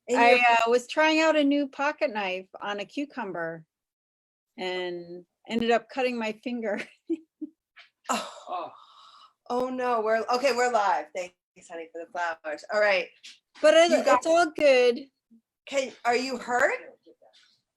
And I was trying out a new pocket knife on a cucumber and ended up cutting my finger. oh, oh no, we're live. Thanks, honey, for the flowers. All right. But You got, it's all good. are you hurt?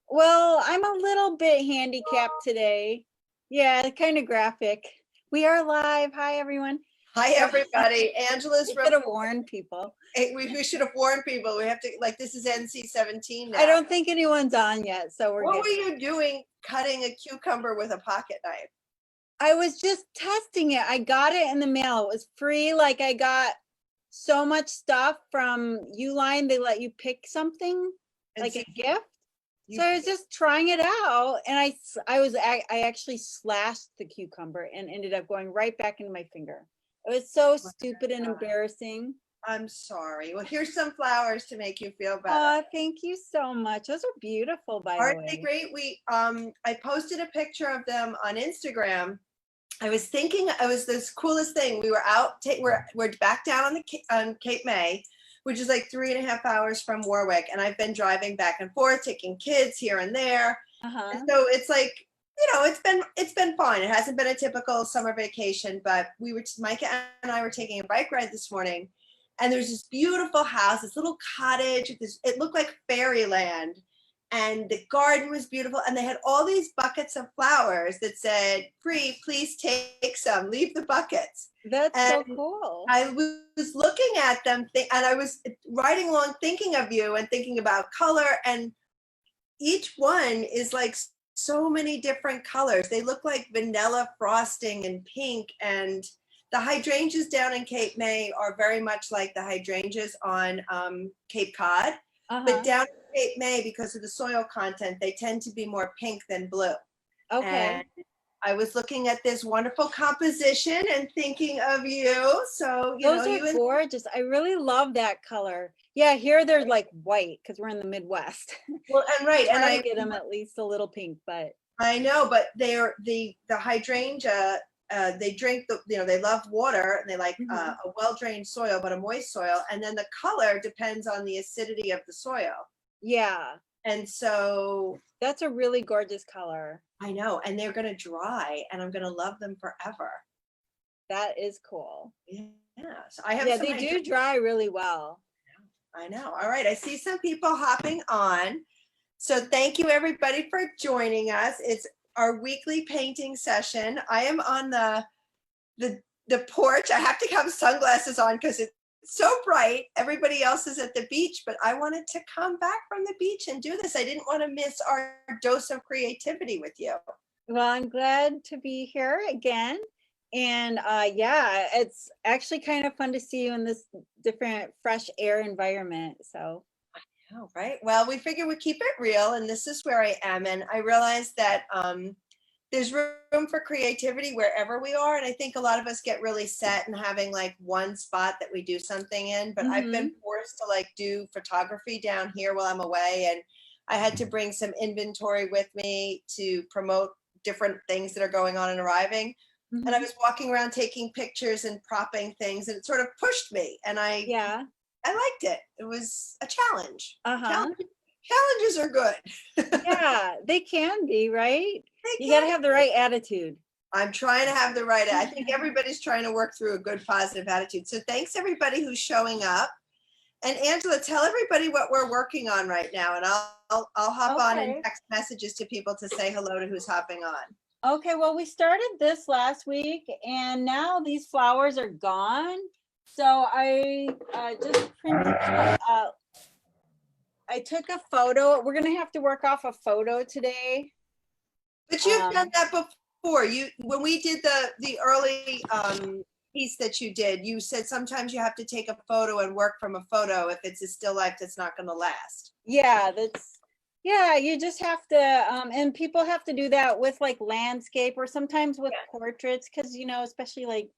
Well, I'm a little bit handicapped today. Yeah, kind of graphic. We are live. Hi, everyone. Hi, everybody. Angela's We should have warned people. We should have warned people. We have to, like, this is NC-17 now. I don't think anyone's on yet, so we're What good. were you doing cutting a cucumber with a pocket knife? I was just testing it. I got it in the mail. It was free. Like, I got so much stuff from Uline. They let you pick something like a gift. So I was just trying it out, and I actually slashed the cucumber and ended up going right back into my finger. It was so stupid and embarrassing. I'm sorry. Well, here's some flowers to make you feel better. Oh, thank you so much. Those are beautiful, by the way. Aren't they great? I posted a picture of them on Instagram. I was thinking it was this coolest thing. We were out, we're back down on Cape May, which is like 3.5 hours from Warwick. And I've been driving back and forth, taking kids here and there. And so it's like, it's been fun. It hasn't been a typical summer vacation, but Micah and I were taking a bike ride this morning, and there's this beautiful house, this little cottage. It looked like fairyland, and the garden was beautiful. And they had all these buckets of flowers that said, "Free, please take some, leave the buckets." That's so cool. I was looking at them and I was riding along thinking of you and thinking about color, and each one is like so many different colors. They look like vanilla frosting and pink, and the hydrangeas down in Cape May are very much like the hydrangeas on Cape Cod. But down in Cape May, because of the soil content, they tend to be more pink than blue. Okay. And I was looking at this wonderful composition and thinking of you. So, those are gorgeous. I really love that color. Yeah, here they're like white because we're in the Midwest. Well, and right, and I get them at least a little pink, but I know, but they're the hydrangea. They drink they love water, and they like a well-drained soil, but a moist soil. And then the color depends on the acidity of the soil. Yeah. And so that's a really gorgeous color. I know, and they're gonna dry, and I'm gonna love them forever. That is cool. Yeah. So I have. Yeah, they do dry really well. I know. All right. I see some people hopping on. So thank you, everybody, for joining us. It's our weekly painting session. I am on the porch. I have to have sunglasses on because it's so bright. Everybody else is at the beach, but I wanted to come back from the beach and do this. I didn't want to miss our dose of creativity with you. Well, I'm glad to be here again. And yeah, it's actually kind of fun to see you in this different fresh air environment. So I know, right? Well, we figure we keep it real, and this is where I am. And I realized that there's room for creativity wherever we are. And I think a lot of us get really set in having like one spot that we do something in. But I've been forced to like do photography down here while I'm away. And I had to bring some inventory with me to promote different things that are going on and arriving. And I was walking around taking pictures and propping things, and it sort of pushed me. And I liked it. It was a challenge. Challenges are good. Yeah, they can be, right? You got to have the right attitude. I'm trying to have the right. I think everybody's trying to work through a good, positive attitude. So thanks everybody who's showing up. And Angela, tell everybody what we're working on right now, and I'll hop on and text messages to people to say hello to who's hopping on. Okay, well, we started this last week, and now these flowers are gone. So I just printed I took a photo. We're gonna have to work off a photo today. But you've done that before. When we did the early piece that you did, you said sometimes you have to take a photo and work from a photo if it's a still life that's not gonna last. Yeah, you just have to, and people have to do that with like landscape or sometimes with portraits, because especially like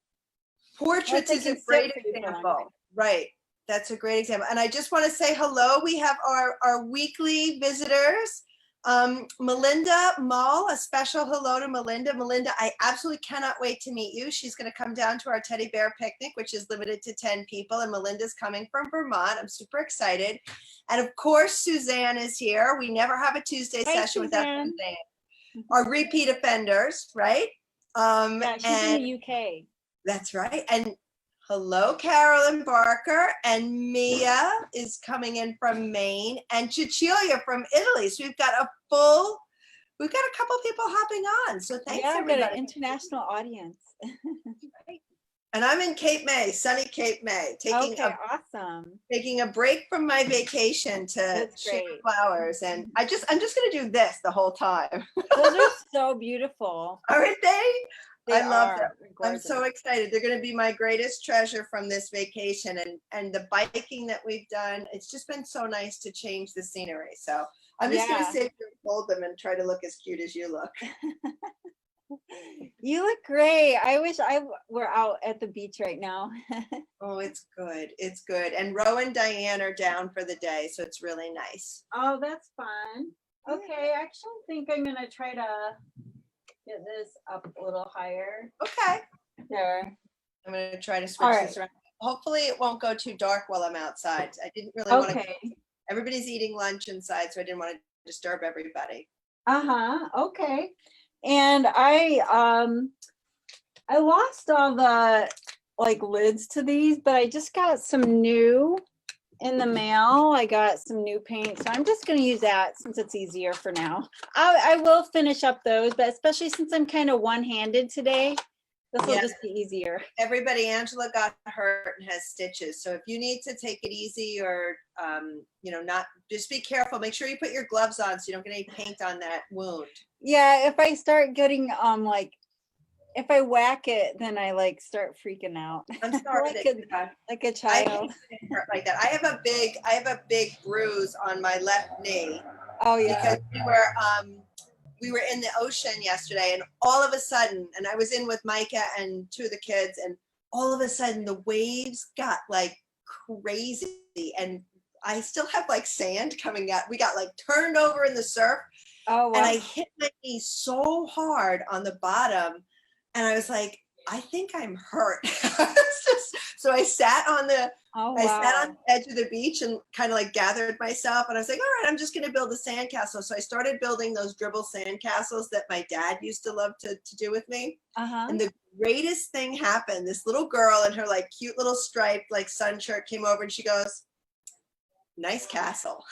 portraits is a great example, right? That's a great example. And I just want to say hello. We have our weekly visitors. Melinda Mull, a special hello to Melinda. Melinda, I absolutely cannot wait to meet you. She's going to come down to our teddy bear picnic, which is limited to 10 people. And Melinda's coming from Vermont. I'm super excited. And of course, Suzanne is here. We never have a Tuesday session without Suzanne. Our repeat offenders, right? Yeah, she's in the UK. That's right. And hello, Carolyn Barker, and Mia is coming in from Maine, and Cecilia from Italy. So we've got a couple people hopping on. So thanks, everybody. We've got an international audience. And I'm in Cape May, sunny Cape May, taking a break from my vacation to share flowers. And I'm just going to do this the whole time. Those are so beautiful. Aren't they? I love them. Gorgeous. I'm so excited. They're going to be my greatest treasure from this vacation, and the biking that we've done. It's just been so nice to change the scenery. So I'm just going to sit here and hold them and try to look as cute as you look. You look great. I wish I were out at the beach right now. Oh, it's good. It's good. And Ro and Diane are down for the day, so it's really nice. Oh, that's fun. Okay, I actually think I'm going to try to get this up a little higher. Okay. There. I'm going to try to switch this around. Hopefully it won't go too dark while I'm outside. I didn't really want to. Everybody's eating lunch inside, so I didn't want to disturb everybody. Okay. And I lost all the lids to these, but I just got some new in the mail. I got some new paint, so I'm just going to use that since it's easier for now. I will finish up those, but especially since I'm kind of one-handed today, this will just be easier. Everybody, Angela got hurt and has stitches, so if you need to take it easy or not, just be careful. Make sure you put your gloves on so you don't get any paint on that wound. Yeah, if I start getting if I whack it, then I start freaking out. I'm sorry, like a child. I hurt like that. I have a big bruise on my left knee. Oh yeah. Because we were in the ocean yesterday, and all of a sudden, and I was in with Micah and two of the kids, and all of a sudden the waves got crazy, and I still have sand coming out. We got turned over in the surf. Oh wow. And I hit my knee so hard on the bottom, and I was like, I think I'm hurt. So I sat on the edge of the beach and kind of gathered myself, and I was like, all right, I'm just going to build a sandcastle. So I started building those dribble sandcastles that my dad used to love to do with me. And the greatest thing happened. This little girl in her cute little striped sun shirt came over, and she goes, nice castle.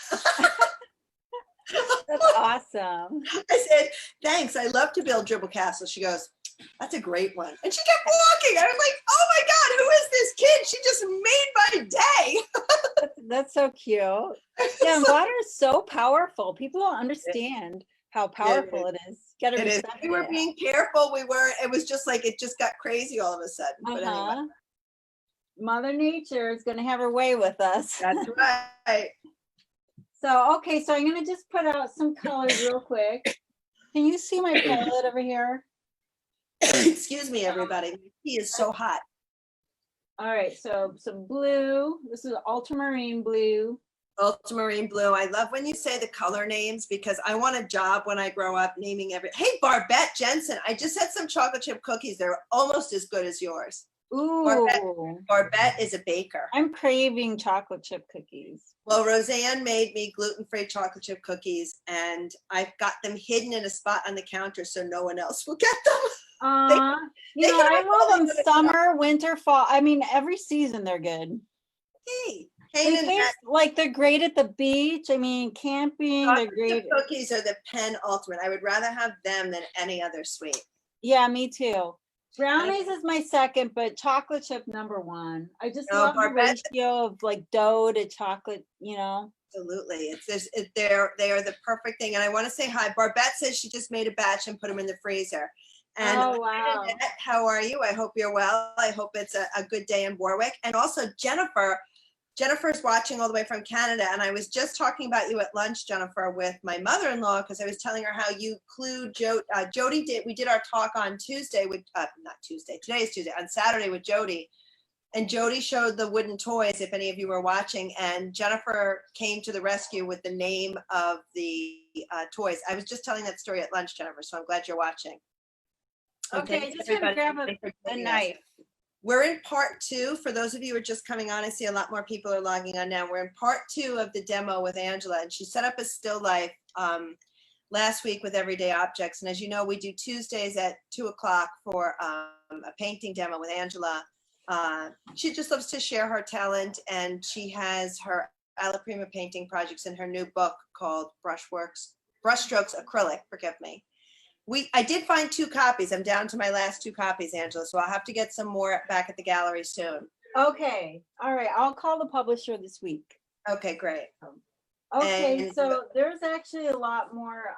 That's awesome. I said, thanks. I love to build dribble castles. She goes, that's a great one. And she kept walking. I was like, oh my God, who is this kid? She just made my day. That's so cute. Yeah, and water is so powerful. People don't understand how powerful it is. You gotta respect it. We were being careful. It was just it just got crazy all of a sudden. But anyway. Mother Nature is going to have her way with us. That's right. So, okay, so I'm going to just put out some colors real quick. Can you see my palette over here? Excuse me, everybody. He is so hot. All right, so some blue. This is ultramarine blue. Ultramarine blue. I love when you say the color names, because I want a job when I grow up naming Hey, Barbette Jensen, I just had some chocolate chip cookies. They're almost as good as yours. Ooh. Barbette is a baker. I'm craving chocolate chip cookies. Well, Roseanne made me gluten-free chocolate chip cookies, and I've got them hidden in a spot on the counter so no one else will get them. I love them summer, winter, fall. I mean, every season they're good. They're great at the beach. I mean, camping. They're great. Cookies are the pen ultimate. I would rather have them than any other sweet. Yeah, me too. Brownies is my second, but chocolate chip number one. I just love the ratio of dough to chocolate, Absolutely. They are the perfect thing. And I want to say hi. Barbette says she just made a batch and put them in the freezer. And wow. Annette, how are you? I hope you're well. I hope it's a good day in Warwick. And also Jennifer's watching all the way from Canada, and I was just talking about you at lunch, Jennifer, with my mother-in-law, because I was telling her how you clued Jody we did our talk on Tuesday with not Tuesday, today is Tuesday, on Saturday with Jody, and Jody showed the wooden toys, if any of you were watching, and Jennifer came to the rescue with the name of the toys. I was just telling that story at lunch, Jennifer, so I'm glad you're watching. And Okay, I thanks, just want to everybody, grab for a joining us. knife. We're in part 2. For those of you who are just coming on, I see a lot more people are logging on now. We're in part 2 of the demo with Angela, and she set up a still life last week with Everyday Objects. And as you know, we do Tuesdays at 2 o'clock for a painting demo with Angela. She just loves to share her talent, and she has her Alla Prima painting projects in her new book called Brushstrokes Acrylic, forgive me. I did find 2 copies. I'm down to my last 2 copies, Angela, so I'll have to get some more back at the gallery soon. Okay, all right, I'll call the publisher this week. Okay, great. Okay, And- so there's actually a lot more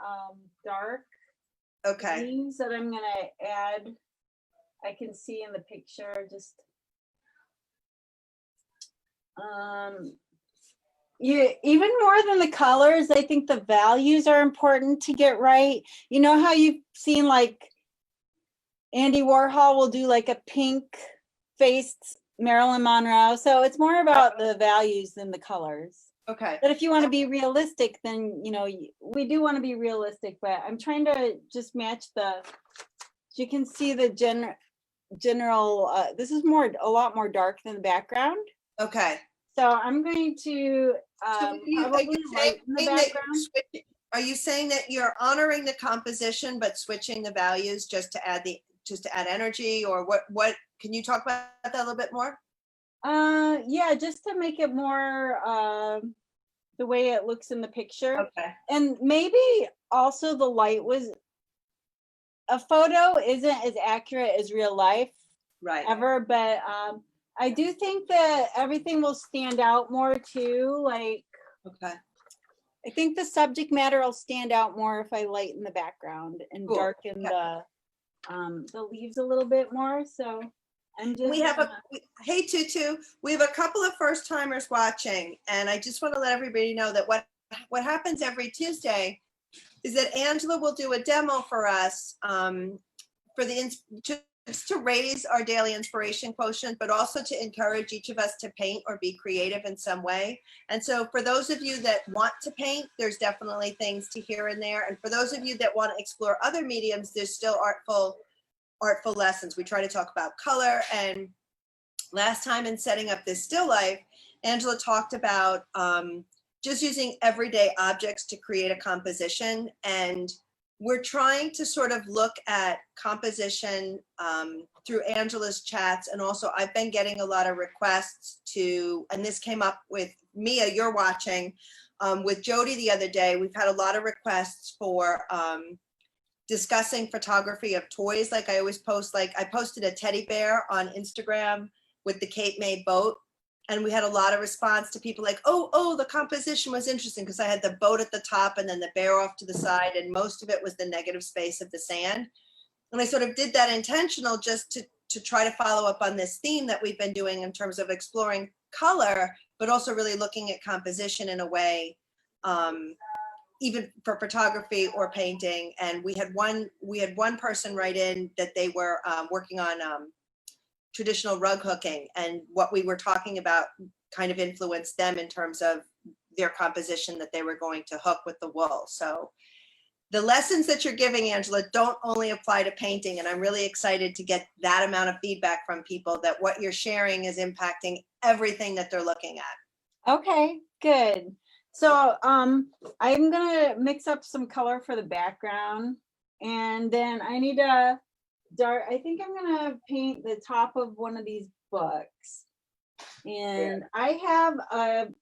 dark Okay, greens that I'm gonna add. I can see in the picture, just yeah, even more than the colors, I think the values are important to get right. You know how you've seen like Andy Warhol will do like a pink faced Marilyn Monroe. So it's more about the values than the colors. okay. But if you want to be realistic, then, you know, we do want to be realistic, but I'm trying to just match you can see the general, this is a lot more dark than the background. Okay. So I'm going to So probably lighten the background. are you saying that you're honoring the composition but switching the values just to add energy, or what can you talk about that a little bit more? Yeah, just to make it more the way it looks in the picture. Okay. And maybe also the light was, a photo isn't as accurate as real life Right. ever, but I do think that everything will stand out more too. Like, Okay. I think the subject matter will stand out more if I lighten the background and Cool. darken the leaves a little bit more. So I'm just hey Tutu, we have a couple of first timers watching, and I just want to let everybody know that what happens every Tuesday is that Angela will do a demo for us just to raise our daily inspiration quotient, but also to encourage each of us to paint or be creative in some way. And so for those of you that want to paint, there's definitely things to hear in there. And for those of you that want to explore other mediums, there's still artful lessons. We try to talk about color. And last time in setting up this still life, Angela talked about just using everyday objects to create a composition. And we're trying to sort of look at composition through Angela's chats. And also I've been getting a lot of requests and this came up with Mia, you're watching, with Jody the other day. We've had a lot of requests for discussing photography of toys. Like I always post, like I posted a teddy bear on Instagram with the Cape May boat. And we had a lot of response to people like, oh, the composition was interesting because I had the boat at the top and then the bear off to the side, and most of it was the negative space of the sand. And I sort of did that intentional just to try to follow up on this theme that we've been doing in terms of exploring color, but also really looking at composition in a way, even for photography or painting. And we had one person write in that they were working on traditional rug hooking, and what we were talking about kind of influenced them in terms of their composition that they were going to hook with the wool. So the lessons that you're giving, Angela, don't only apply to painting, and I'm really excited to get that amount of feedback from people that what you're sharing is impacting everything that they're looking at. Okay, good. So I'm gonna mix up some color for the background, and then I need a I think I'm gonna paint the top of one of these books. And I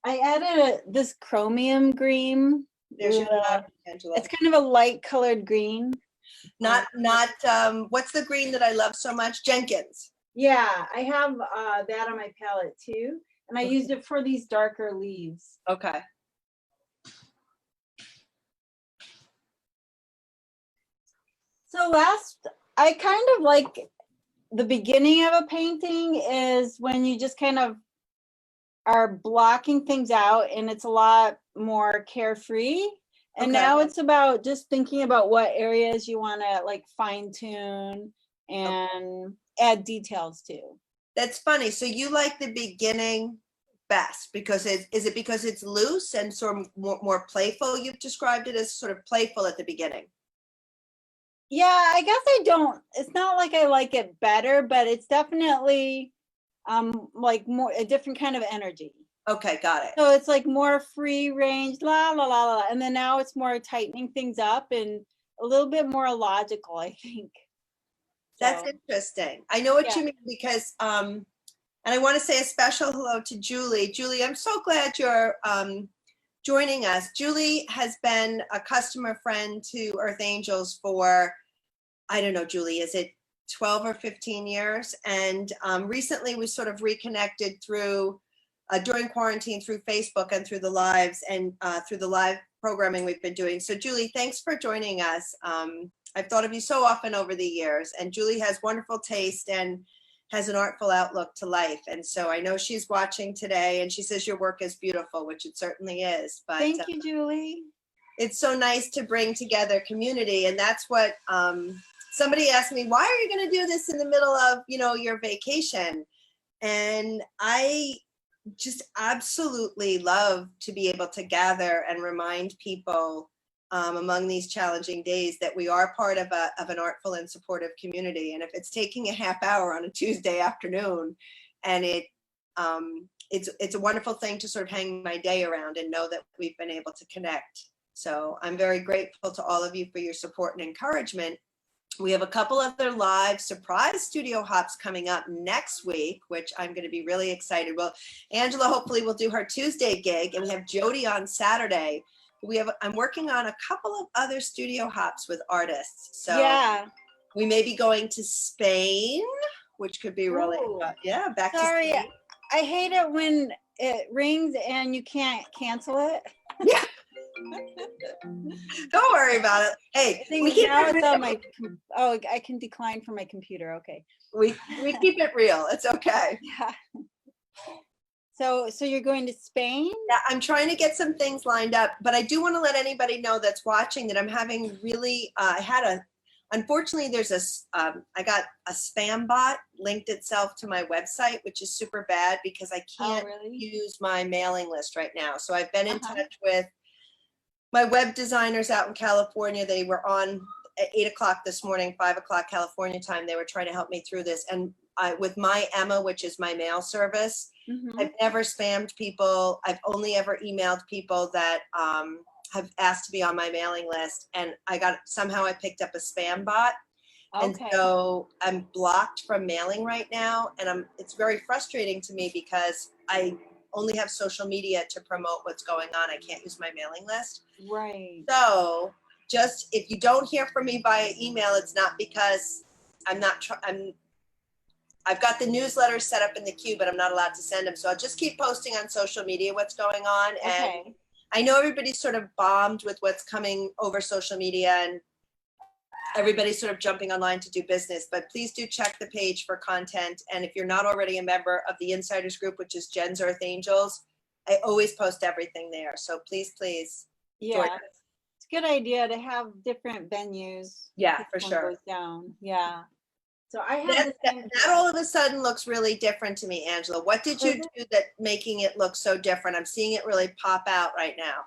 added this chromium green. There's your Angela. It's kind of a light colored green. Not what's the green that I love so much? Jenkins. Yeah, I have that on my palette too. And I used it for these darker leaves. Okay. So I kind of like the beginning of a painting is when you just kind of are blocking things out and it's a lot more carefree. And now it's about just thinking about what areas you want to like fine tune and add details to. That's funny. So you like the beginning best because is it because it's loose and sort of more playful? You've described it as sort of playful at the beginning. Yeah, I guess I don't, it's not like I like it better, but it's definitely like more a different kind of energy. Okay, got it. So it's like more free range, la la la la. And then now it's more tightening things up and a little bit more logical, I think. That's So interesting. I know what yeah. you mean because and I want to say a special hello to Julie. Julie, I'm so glad you're joining us. Julie has been a customer friend to Earth Angels for, I don't know, Julie, is it 12 or 15 years? And recently we sort of reconnected through, during quarantine, through Facebook and through the lives and through the live programming we've been doing. So Julie, thanks for joining us. I've thought of you so often over the years, and Julie has wonderful taste and has an artful outlook to life. And so I know she's watching today, and she says your work is beautiful, which it certainly is. But Thank you, Julie. it's so nice to bring together community. And that's what somebody asked me, why are you going to do this in the middle of, your vacation? And I just absolutely love to be able to gather and remind people among these challenging days that we are part of an artful and supportive community. And if it's taking a half hour on a Tuesday afternoon, and it's a wonderful thing to sort of hang my day around and know that we've been able to connect. So I'm very grateful to all of you for your support and encouragement. We have a couple other live surprise studio hops coming up next week, which I'm going to be really excited. Well, Angela hopefully will do her Tuesday gig, and we have Jody on Saturday. I'm working on a couple of other studio hops with artists. So Yeah. we may be going to Spain, which could be really, back Sorry, to Spain. I hate it when it rings and you can't cancel it. Yeah. Don't worry about it. Hey, we keep now it it's on real. I can decline from my computer. Okay. We keep it real. It's okay. Yeah. So you're going to Spain? Yeah, I'm trying to get some things lined up, but I do want to let anybody know that's watching that I'm having really, unfortunately, I got a spam bot linked itself to my website, which is super bad because I can't use my mailing list right now. So I've been in touch with my web designers out in California. They were on at 8:00 this morning, 5:00 California time. They were trying to help me through this. And with my Emma, which is my mail service, I've never spammed people. I've only ever emailed people that have asked to be on my mailing list. And somehow I picked up a spam bot. Okay. And so I'm blocked from mailing right now. And it's very frustrating to me because I only have social media to promote what's going on. I can't use my mailing list. Right. So just if you don't hear from me via email, it's not because I've got the newsletter set up in the queue, but I'm not allowed to send them. So I'll just keep posting on social media what's going on. And I know everybody's sort of bombed with what's coming over social media, and everybody's sort of jumping online to do business, but please do check the page for content. And if you're not already a member of the Insiders Group, which is Jen's Earth Angels, I always post everything there. So please join us. It's a good idea to have different venues. Yeah, for sure. Goes down. Yeah. So I have that all of a sudden looks really different to me, Angela. What did you do that making it look so different? I'm seeing it really pop out right now.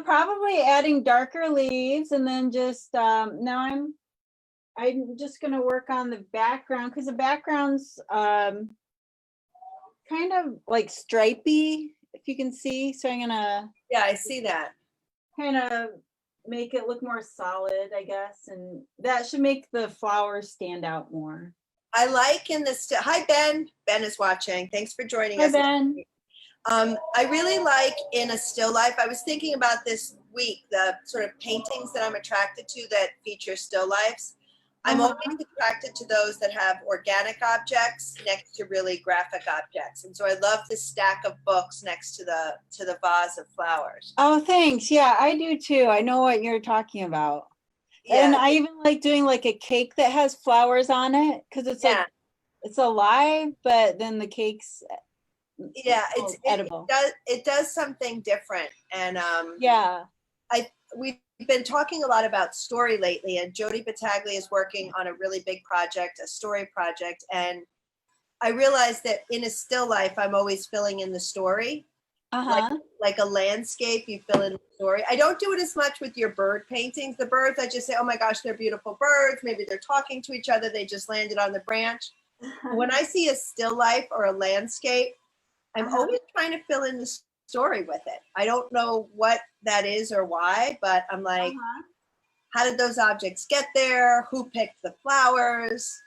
Probably adding darker leaves, and then just now I'm just gonna work on the background because the background's kind of like stripy, if you can see. So I'm gonna I see that. Kind of make it look more solid, I guess, and that should make the flowers stand out more. I like in this. Hi, Ben. Ben is watching. Thanks for joining us. Hi, Ben. I really like in a still life. I was thinking about this week, the sort of paintings that I'm attracted to that feature still lifes. I'm always attracted to those that have organic objects next to really graphic objects. And so I love this stack of books next to the vase of flowers. Oh, thanks. Yeah, I do too. I know what you're talking about. Yeah. And I even like doing like a cake that has flowers on it because it's like it's alive, but then the cake's it's edible. It does something different. And we've been talking a lot about story lately, and Jody Battaglia is working on a really big project, a story project. And I realized that in a still life, I'm always filling in the story. Uh-huh. Like a landscape, you fill in the story. I don't do it as much with your bird paintings. The birds, I just say, oh my gosh, they're beautiful birds. Maybe they're talking to each other. They just landed on the branch. When I see a still life or a landscape, I'm always trying to fill in the story with it. I don't know what that is or why, but I'm like, how did those objects get there? Who picked the flowers?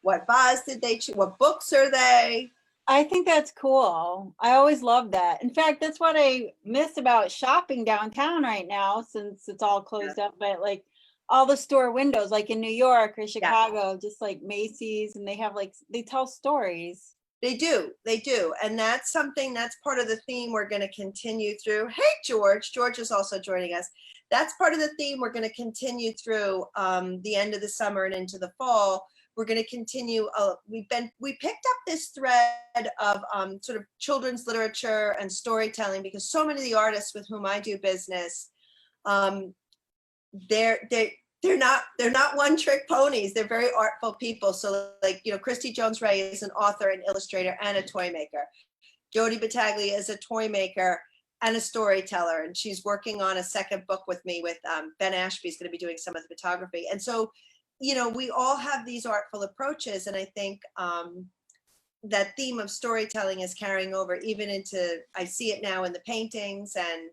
What vase did they choose? What books are they? I think that's cool. I always love that. In fact, that's what I miss about shopping downtown right now, since it's all closed up, but like all the store windows, like in New York or Chicago, just like Macy's, and they have like, they tell stories. They do. They do. And that's something that's part of the theme we're going to continue through. Hey, George. George is also joining us. That's part of the theme we're going to continue through the end of the summer and into the fall. We're going to continue. We picked up this thread of sort of children's literature and storytelling, because so many of the artists with whom I do business, they're not one trick ponies. They're very artful people. So like, Christy Jones Ray is an author and illustrator and a toy maker. Jody Battaglia is a toy maker and a storyteller. And she's working on a second book with me with Ben Ashby is going to be doing some of the photography. And so, we all have these artful approaches. And I think that theme of storytelling is carrying over even into, I see it now in the paintings and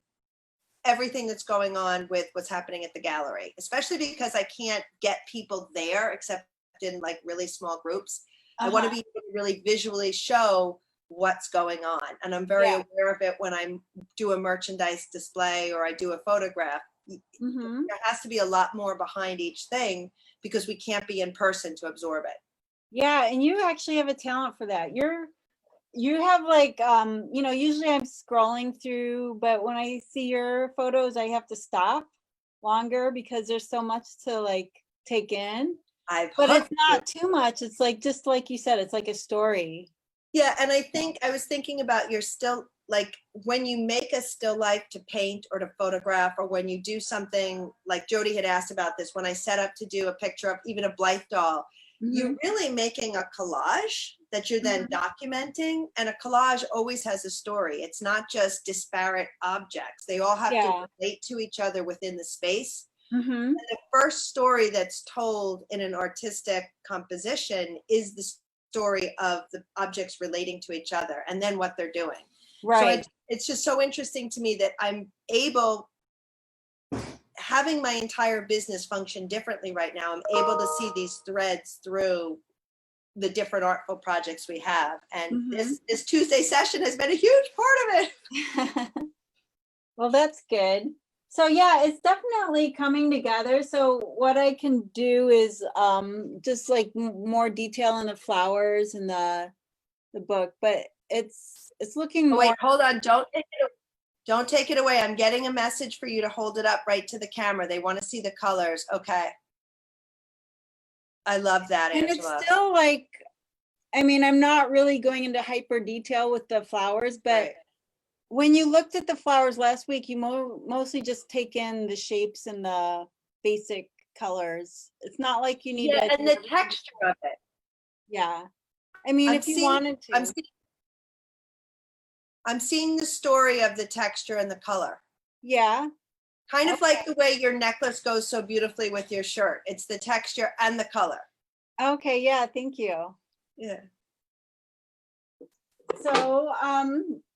everything that's going on with what's happening at the gallery, especially because I can't get people there except in like really small groups. I want to be able to really visually show what's going on. And I'm very aware of it when I do a merchandise display or I do a photograph. There has to be a lot more behind each thing because we can't be in person to absorb it. Yeah, and you actually have a talent for that. You have like, usually I'm scrolling through, but when I see your photos, I have to stop longer because there's so much to like take in. But it's not too much. It's like, just like you said, it's like a story. Yeah, and I was thinking about your still, like when you make a still life to paint or to photograph, or when you do something like Jody had asked about this, when I set up to do a picture of even a Blythe doll, you're really making a collage that you're then documenting, and a collage always has a story. It's not just disparate objects. They all have to relate to each other within the space. And the first story that's told in an artistic composition is the story of the objects relating to each other and then what they're doing. Right. So it's just so interesting to me that I'm able, having my entire business function differently right now, I'm able to see these threads through the different artful projects we have. And this Tuesday session has been a huge part of it. Well, that's good. So yeah, it's definitely coming together. So what I can do is just like more detail in the flowers and the book, but it's looking more. Wait, hold on. Don't take it away. I'm getting a message for you to hold it up right to the camera. They want to see the colors. Okay. I love that, Angela. And it's still like, I mean, I'm not really going into hyper detail with the flowers, but when you looked at the flowers last week, you mostly just take in the shapes and the basic colors. It's not like you need to. And the texture of it. Yeah. I mean, if you wanted to. I'm seeing the story of the texture and the color. Yeah. Kind of like the way your necklace goes so beautifully with your shirt. It's the texture and the color. Okay, yeah, thank you. Yeah. So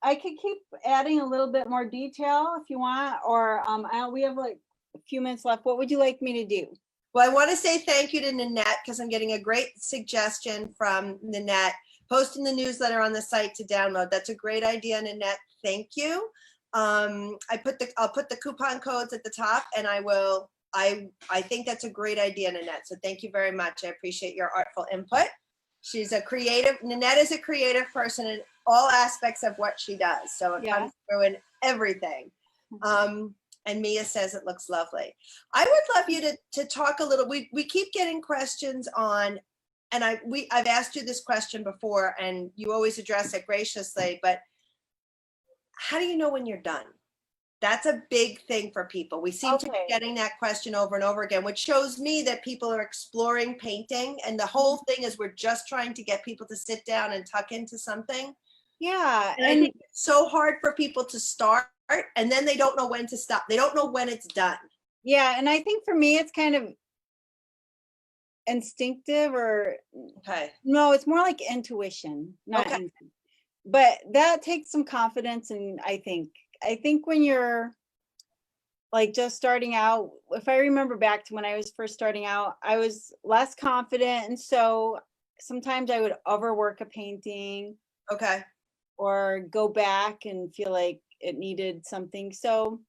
I could keep adding a little bit more detail if you want, or we have like a few minutes left. What would you like me to do? Well, I want to say thank you to Nanette, because I'm getting a great suggestion from Nanette, posting the newsletter on the site to download. That's a great idea, Nanette. Thank you. I'll put the coupon codes at the top, and I think that's a great idea, Nanette. So thank you very much. I appreciate your artful input. Nanette is a creative person in all aspects of what she does. So it comes through in everything. And Mia says it looks lovely. I would love you to talk a little. We keep getting questions on, and I've asked you this question before, and you always address it graciously, but how do you know when you're done? That's a big thing for people. We seem to be Okay. getting that question over and over again, which shows me that people are exploring painting. And the whole thing is we're just trying to get people to sit down and tuck into something. Yeah. And I think it's so hard for people to start and then they don't know when to stop. They don't know when it's done. Yeah. And I think for me, it's kind of instinctive or Okay. no, it's more like intuition, not Okay. but that takes some confidence. And I think when you're like just starting out, if I remember back to when I was first starting out, I was less confident. And so sometimes I would overwork a painting Okay. or go back and feel like it needed something. So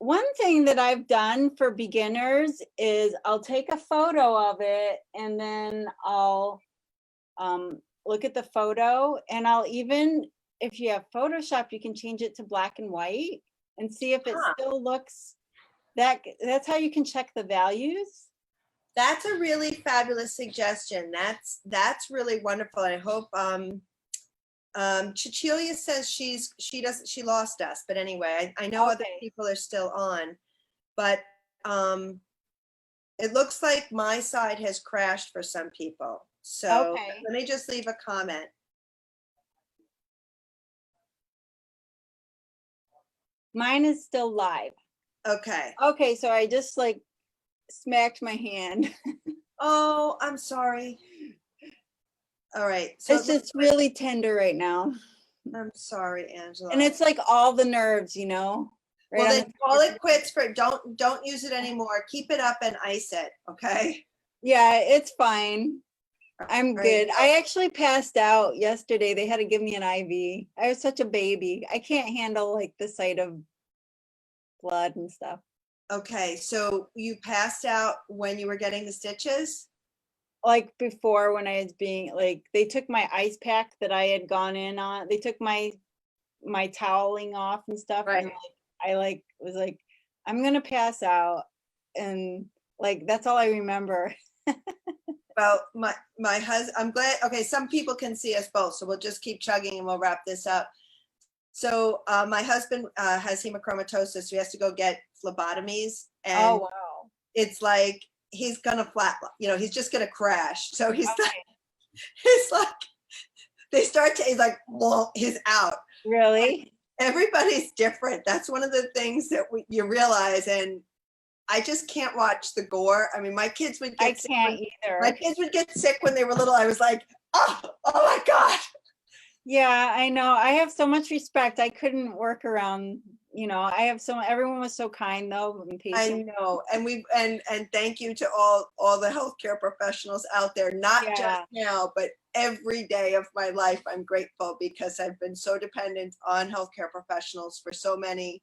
one thing that I've done for beginners is I'll take a photo of it and then I'll look at the photo, and I'll even, if you have Photoshop, you can change it to black and white and see if it Huh. still looks that's how you can check the values. That's a really fabulous suggestion. That's really wonderful. I hope Cecilia says she lost us, but anyway, I know other Okay. people are still on, but it looks like my side has crashed for some people. So Okay. let me just leave a comment. Mine is still live. Okay. Okay, so I just like smacked my hand. Oh, I'm sorry. All right. So It's just really tender right now. I'm sorry, Angela. And it's like all the nerves, you know. Right Well, on then the call tip. it quits for don't use it anymore. Keep it up and ice it. Okay. Yeah, it's fine. I'm Right. good. I actually passed out yesterday. They had to give me an IV. I was such a baby. I can't handle like the sight of blood and stuff. Okay. So you passed out when you were getting the stitches? Like before when I was being like, they took my ice pack that I had gone in on. They took my toweling off and stuff. Right. And I like was like, I'm gonna pass out. And like that's all I remember. Well, my husband, I'm glad. Okay, some people can see us both, so we'll just keep chugging and we'll wrap this up. So my husband has hemochromatosis, so he has to go get phlebotomies, and Oh wow. it's like he's gonna he's just gonna crash. So he's Okay. he's like they start to he's like, well, he's out. Really? Everybody's different. That's one of the things that you realize, and I just can't watch the gore. I mean, my kids would I get sick can't my either. kids would get sick when they were little. I was like, oh my God. Yeah, I know. I have so much respect. I couldn't work around, I have everyone was so kind though and I patient. know. And thank you to all the healthcare professionals out there, not Yeah. just now, but every day of my life. I'm grateful because I've been so dependent on healthcare professionals for so many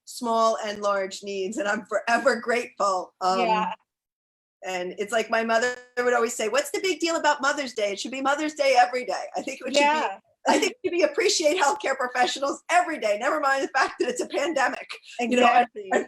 small and large needs, and I'm forever grateful. Yeah. And it's like my mother would always say, what's the big deal about Mother's Day? It should be Mother's Day every day. I think it should be. I think we should appreciate healthcare professionals every day. Never mind the fact that it's a pandemic. Exactly. And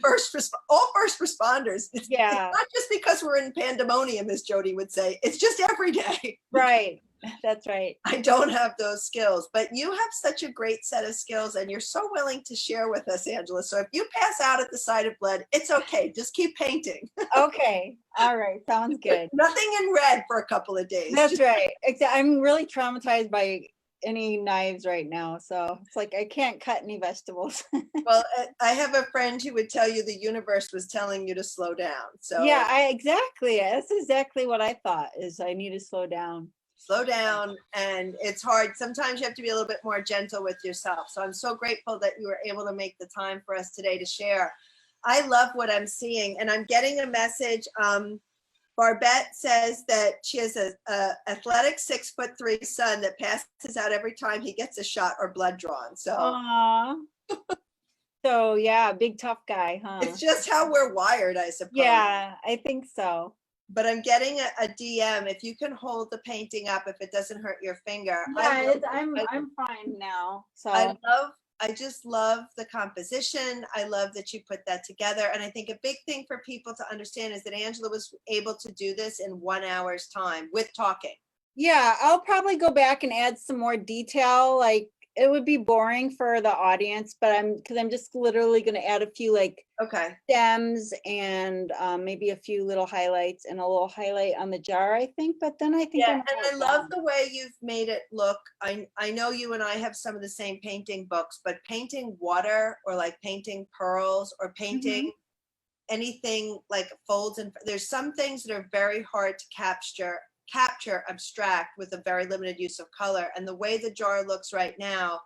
all first responders. It's Yeah. not just because we're in pandemonium, as Jody would say. It's just every day. Right. That's right. I don't have those skills, but you have such a great set of skills and you're so willing to share with us, Angela. So if you pass out at the sight of blood, it's okay. Just keep painting. Okay. All right. Sounds good. Nothing in red for a couple of days. That's right. I'm really traumatized by any knives right now. So it's like I can't cut any vegetables. Well, I have a friend who would tell you the universe was telling you to slow down. So yeah, exactly. That's exactly what I thought is I need to slow down. Slow down, and it's hard. Sometimes you have to be a little bit more gentle with yourself. So I'm so grateful that you were able to make the time for us today to share. I love what I'm seeing, and I'm getting a message. Barbette says that she has a athletic 6'3" son that passes out every time he gets a shot or blood drawn. So, Aww. So yeah, big tough guy, huh? It's just how we're wired, I suppose. Yeah, I think so. But I'm getting a DM. If you can hold the painting up, if it doesn't hurt your finger. Yeah, I'm fine now. So I just love the composition. I love that you put that together. And I think a big thing for people to understand is that Angela was able to do this in 1 hour's time with talking. Yeah, I'll probably go back and add some more detail. Like it would be boring for the audience, but because I'm just literally gonna add a few like Okay. stems and maybe a few little highlights and a little highlight on the jar, I think, but then I think Yeah, I'm and I about love done. the way you've made it look. I know you and I have some of the same painting books, but painting water or like painting pearls or painting Mhm. anything like folds, and there's some things that are very hard to capture abstract with a very limited use of color. And the way the jar looks right now,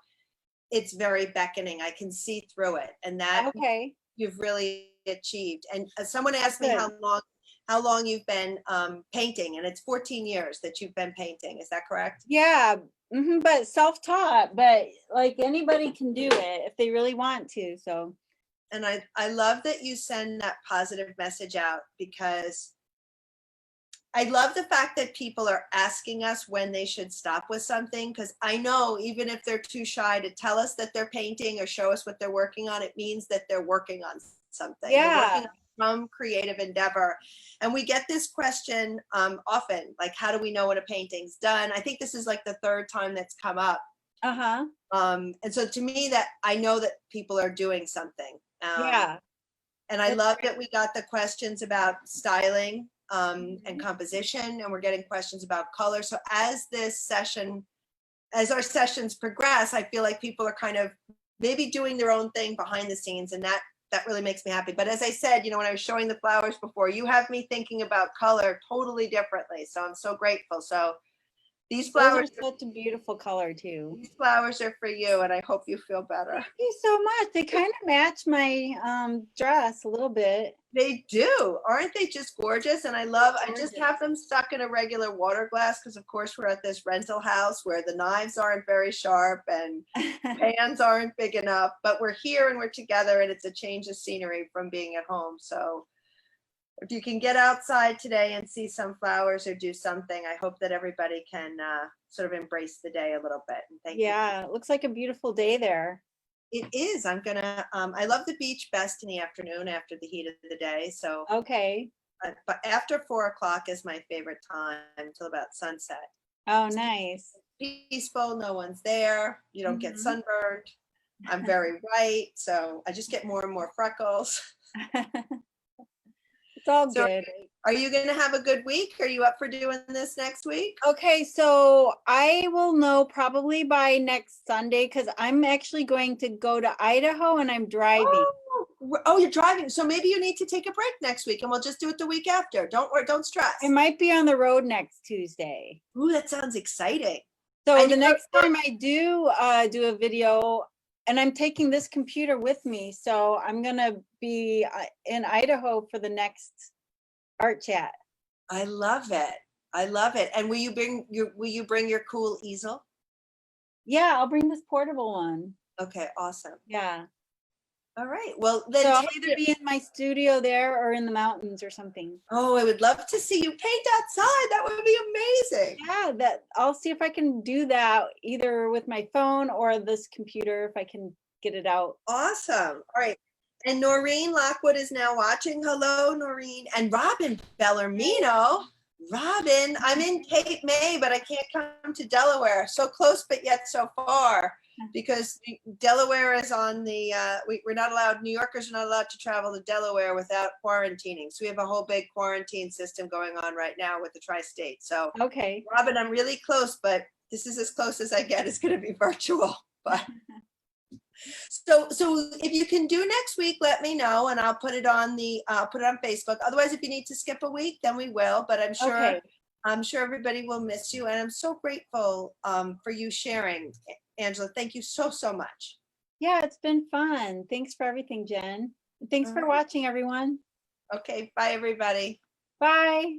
it's very beckoning. I can see through it, and that Okay, you've really achieved. And someone asked me good. how long you've been painting, and it's 14 years that you've been painting. Is that correct? Yeah, but self-taught, but like anybody can do it if they really want to. So, And I love that you send that positive message out, because I love the fact that people are asking us when they should stop with something, because I know even if they're too shy to tell us that they're painting or show us what they're working on, it means that they're working on something. They're yeah. working on some creative endeavor. And we get this question often, like, how do we know when a painting's done? I think this is like the third time that's come up. Uh-huh. And so to me, that I know that people are doing something. Yeah. And I That's love great. that we got the questions about styling and composition, and we're getting questions about color. So as our sessions progress, I feel like people are kind of maybe doing their own thing behind the scenes, and that really makes me happy. But as I said, when I was showing the flowers before, you have me thinking about color totally differently. So I'm so grateful. So these Those are flowers, such a beautiful color too. these flowers are for you, and I hope you feel better. Thank you so much. They kind of match my dress a little bit. They do. Aren't they just gorgeous? And I just Gorgeous. have them stuck in a regular water glass because, of course, we're at this rental house where the knives aren't very sharp and pans aren't big enough. But we're here and we're together, and it's a change of scenery from being at home. So if you can get outside today and see some flowers or do something, I hope that everybody can sort of embrace the day a little bit. And thank you. Yeah, it looks like a beautiful day there. It is. I love the beach best in the afternoon after the heat of the day. So Okay. but after 4 o'clock is my favorite time until about sunset. Oh, nice. Peaceful, no one's there. You don't get Mhm. sunburned. I'm very white, so I just get more and more freckles. It's all So, good. are you going to have a good week? Are you up for doing this next week? Okay, so I will know probably by next Sunday because I'm actually going to go to Idaho and I'm driving. Oh, you're driving. So maybe you need to take a break next week, and we'll just do it the week after. Don't worry. Don't stress. I might be on the road next Tuesday. Ooh, that sounds exciting. So And the next time I do do a video, and I'm taking this computer with me, so I'm gonna be in Idaho for the next art chat. I love it. I love it. And will you bring your cool easel? Yeah, I'll bring this portable one. Okay, awesome. Yeah. All right. Well, So then I'll take either it. be in my studio there or in the mountains or something. Oh, I would love to see you paint outside. That would be amazing. Yeah, that I'll see if I can do that either with my phone or this computer if I can get it out. Awesome. All right. And Noreen Lockwood is now watching. Hello, Noreen. And Robin Bellarmino. Robin, I'm in Cape May, but I can't come to Delaware. So close, but yet so far, because Delaware is on the, we're not allowed, New Yorkers are not allowed to travel to Delaware without quarantining. So we have a whole big quarantine system going on right now with the tri-state. So Okay. Robin, I'm really close, but this is as close as I get. It's going to be virtual. But so if you can do next week, let me know, and I'll put it on Facebook. Otherwise, if you need to skip a week, then we will. But Okay. I'm sure everybody will miss you, and I'm so grateful for you sharing, Angela. Thank you so much. Yeah, it's been fun. Thanks for everything, Jen. Thanks for watching, everyone. Okay, bye everybody. Bye.